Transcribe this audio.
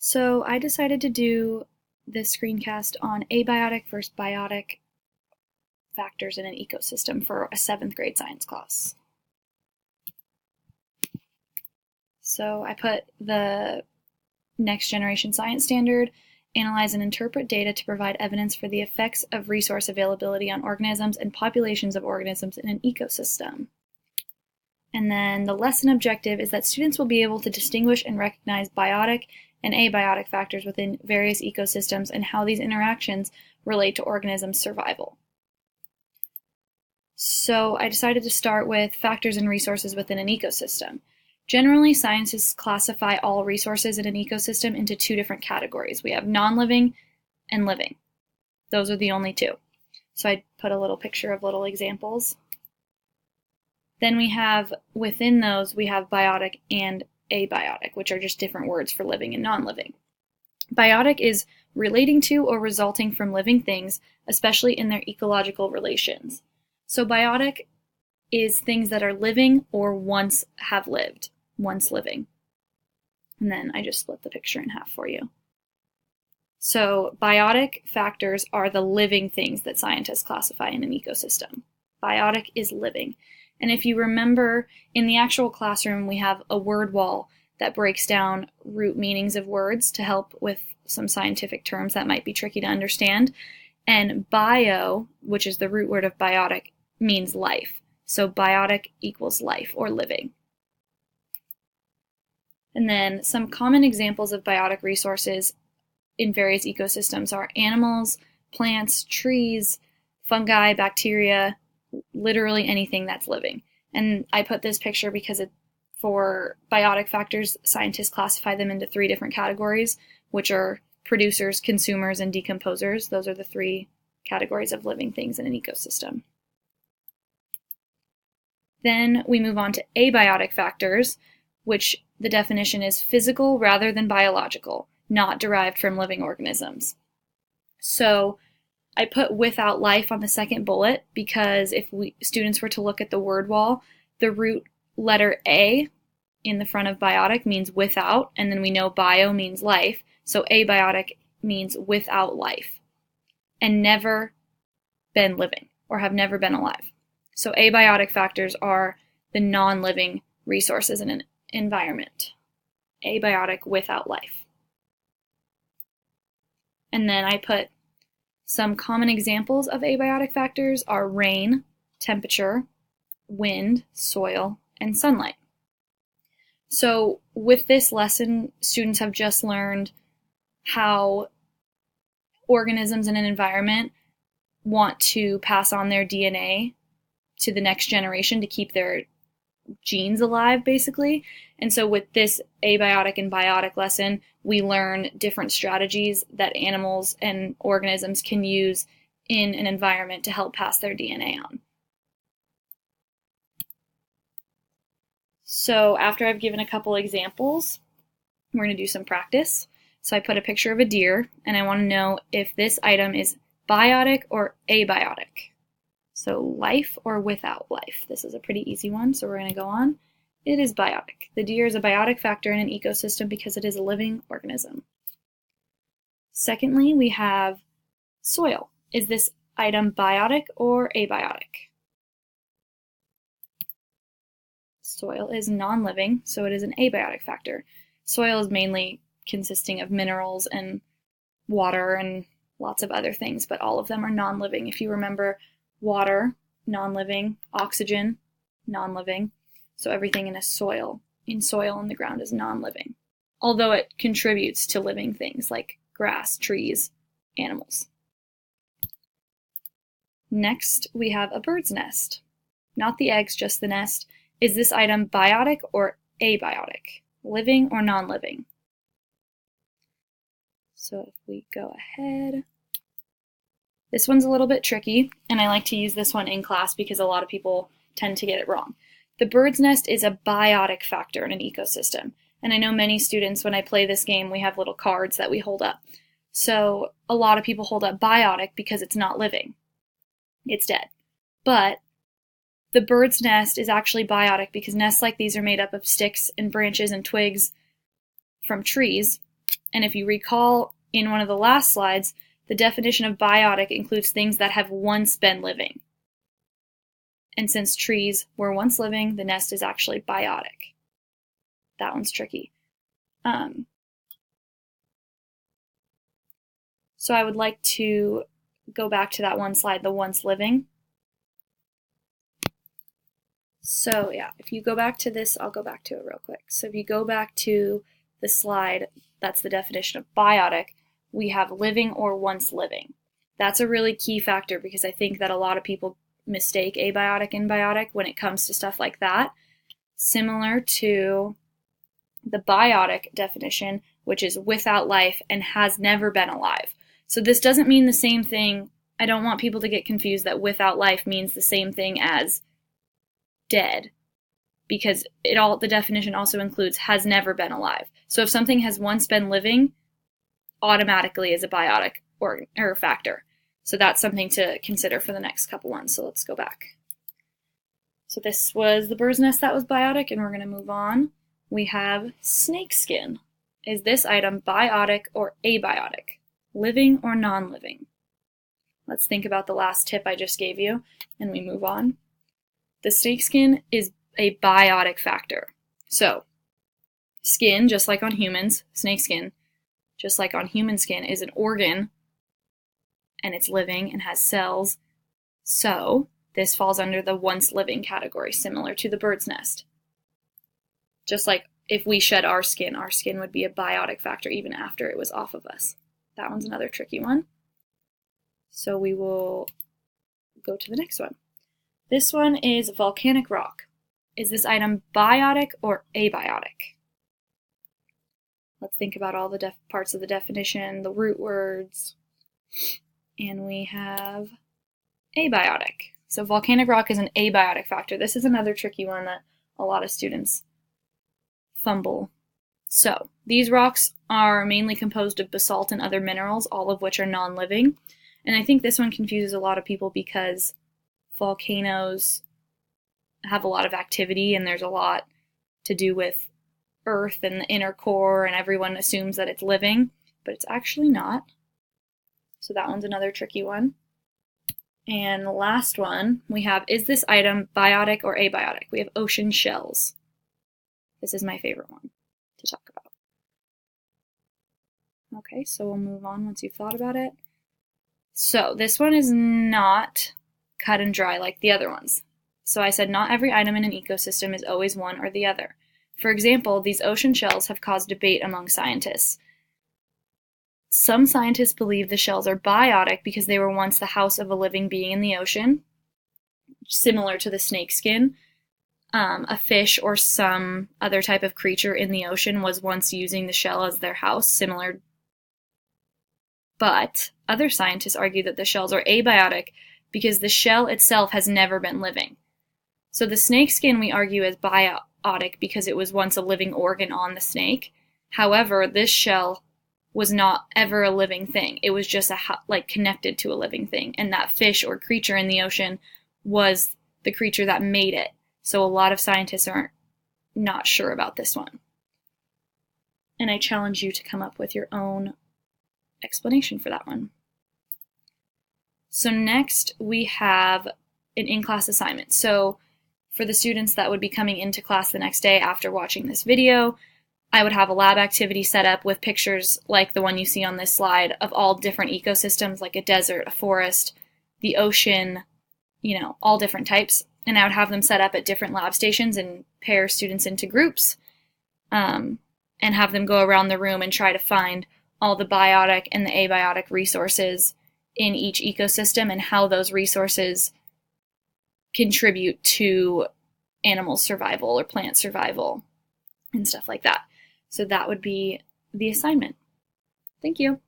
So I decided to do this screencast on abiotic versus biotic factors in an ecosystem for a 7th grade science class. So I put the next generation science standard, analyze and interpret data to provide evidence for the effects of resource availability on organisms and populations of organisms in an ecosystem. And then the lesson objective is that students will be able to distinguish and recognize biotic and abiotic factors within various ecosystems and how these interactions relate to organisms' survival. So I decided to start with factors and resources within an ecosystem. Generally, scientists classify all resources in an ecosystem into 2 different categories. We have non-living and living. Those are the only 2. So I put a little picture of little examples. Then we have, within those, we have biotic and abiotic, which are just different words for living and non-living. Biotic is relating to or resulting from living things, especially in their ecological relations. So biotic is things that are living or once have lived, once living. And then I just split the picture in half for you. So biotic factors are the living things that scientists classify in an ecosystem. Biotic is living. And if you remember, in the actual classroom, we have a word wall that breaks down root meanings of words to help with some scientific terms that might be tricky to understand. And bio, which is the root word of biotic, means life. So biotic equals life or living. And then some common examples of biotic resources in various ecosystems are animals, plants, trees, fungi, bacteria, literally anything that's living. And I put this picture because for biotic factors, scientists classify them into 3 different categories, which are producers, consumers, and decomposers. Those are the 3 categories of living things in an ecosystem. Then we move on to abiotic factors, which the definition is physical rather than biological, not derived from living organisms. So I put without life on the second bullet because if students were to look at the word wall, the root letter A in the front of biotic means without, and then we know bio means life, so abiotic means without life and never been living or have never been alive. So abiotic factors are the non-living resources in an environment. Abiotic without life. And then I put some common examples of abiotic factors are rain, temperature, wind, soil, and sunlight. So with this lesson, students have just learned how organisms in an environment want to pass on their DNA to the next generation to keep their genes alive, basically. And so with this abiotic and biotic lesson, we learn different strategies that animals and organisms can use in an environment to help pass their DNA on. So after I've given a couple examples, we're going to do some practice. So I put a picture of a deer, and I want to know if this item is biotic or abiotic. So life or without life. This is a pretty easy one, so we're going to go on. It is biotic. The deer is a biotic factor in an ecosystem because it is a living organism. Secondly, we have soil. Is this item biotic or abiotic? Soil is non-living, so it is an abiotic factor. Soil is mainly consisting of minerals and water and lots of other things, but all of them are non-living. If you remember, water, non-living, oxygen, non-living. So everything in soil in the ground is non-living, although it contributes to living things like grass, trees, animals. Next, we have a bird's nest. Not the eggs, just the nest. Is this item biotic or abiotic? Living or non-living? So if we go ahead, this one's a little bit tricky, and I like to use this one in class because a lot of people tend to get it wrong. The bird's nest is a biotic factor in an ecosystem, and I know many students, when I play this game, we have little cards that we hold up. So a lot of people hold up biotic because it's not living. It's dead. But the bird's nest is actually biotic because nests like these are made up of sticks and branches and twigs from trees, And if you recall in one of the last slides, the definition of biotic includes things that have once been living. And since trees were once living, the nest is actually biotic. That one's tricky. So I would like to go back to that one slide, the once living. So yeah, if you go back to this, I'll go back to it real quick. So if you go back to the slide, that's the definition of biotic, we have living or once living. That's a really key factor because I think that a lot of people mistake abiotic and biotic when it comes to stuff like that. Similar to the biotic definition, which is without life and has never been alive. So this doesn't mean the same thing. I don't want people to get confused that without life means the same thing as dead, because the definition also includes has never been alive. So if something has once been living, automatically is a biotic or factor. So that's something to consider for the next couple ones. So let's go back. So this was the bird's nest that was biotic, and we're going to move on. We have snake skin. Is this item biotic or abiotic? Living or non-living? Let's think about the last tip I just gave you, and we move on. The snake skin is a biotic factor. So, skin, just like on humans, snake skin, just like on human skin, is an organ, and it's living and has cells. So, this falls under the once living category, similar to the bird's nest. Just like if we shed our skin would be a biotic factor even after it was off of us. That one's another tricky one. So we will go to the next one. This one is volcanic rock. Is this item biotic or abiotic? Let's think about all the parts of the definition, the root words. And we have abiotic. So volcanic rock is an abiotic factor. This is another tricky one that a lot of students fumble. So these rocks are mainly composed of basalt and other minerals, all of which are non-living. And I think this one confuses a lot of people because volcanoes have a lot of activity and there's a lot to do with earth and the inner core, and everyone assumes that it's living, but it's actually not. So that one's another tricky one. And the last one we have, is this item biotic or abiotic? We have ocean shells. This is my favorite one to talk about. Okay, so we'll move on once you've thought about it. So this one is not cut and dry like the other ones. So I said not every item in an ecosystem is always one or the other. For example, these ocean shells have caused debate among scientists. Some scientists believe the shells are biotic because they were once the house of a living being in the ocean, similar to the snake skin. A fish or some other type of creature in the ocean was once using the shell as their house, similar. But other scientists argue that the shells are abiotic because the shell itself has never been living. So the snake skin we argue is biotic because it was once a living organ on the snake. However, this shell was not ever a living thing. It was just connected to a living thing. And that fish or creature in the ocean was the creature that made it. So a lot of scientists aren't not sure about this one. And I challenge you to come up with your own explanation for that one. So next we have an in-class assignment. So for the students that would be coming into class the next day after watching this video, I would have a lab activity set up with pictures like the one you see on this slide of all different ecosystems, like a desert, a forest, the ocean, all different types. And I would have them set up at different lab stations and pair students into groups and have them go around the room and try to find all the biotic and the abiotic resources in each ecosystem and how those resources contribute to animal survival or plant survival and stuff like that. So that would be the assignment. Thank you.